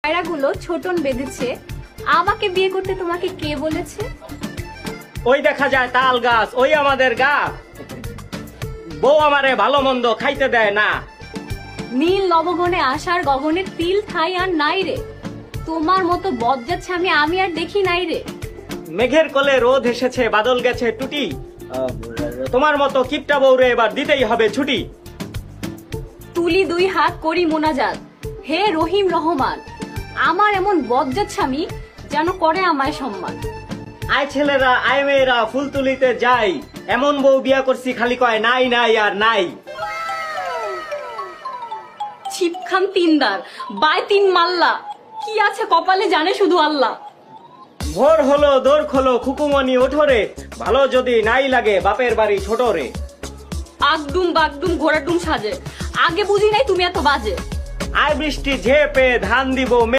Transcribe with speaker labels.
Speaker 1: পায়রাগুলো ছোটন বেঁধেছে, আমাকে বিয়ে করতে তোমাকে কে বলেছে?
Speaker 2: ওই দেখা যায় তাল গাছ, ওই আমাদের গা। বউ আমারে ভালো মন্দ খাইতে দেয় না।
Speaker 1: নীল নবগণে আসার গগনে তিল ঠাই আর নাই রে, তোমার মতো বজ্জাত স্বামী আমি আর দেখি নাই রে।
Speaker 2: মেঘের কোলে রোদ এসেছে, বাদল গেছে টুটি। তোমার মতো কিপটা বউরে এবার দিতেই হবে ছুটি।
Speaker 1: তুলি দুই হাত করি মোনাজাত, হে রহিম রহমান, আমার এমন বজ্জাত স্বামী যেন করে আমায় সম্মান।
Speaker 2: আয় ছেলেরা আয় মেয়েরা ফুল তুলিতে যাই, এমন বউ বিয়া করছি খালি কয় নাই নাই আর নাই।
Speaker 1: ছিপখান তিনদার বাই তিন মাল্লা, কি আছে কপালে জানে শুধু আল্লাহ।
Speaker 2: ভোর হলো দৌড় খোলো খুকুমনি ওঠরে, ভালো যদি নাই লাগে বাপের বাড়ি ছোট রে।
Speaker 1: আগডুম বাগডুম ঘোড়াডুম সাজে, আগে বুঝি নাই তুমি এত বাজে।
Speaker 2: আয় বৃষ্টি ঝেপে ধান দিব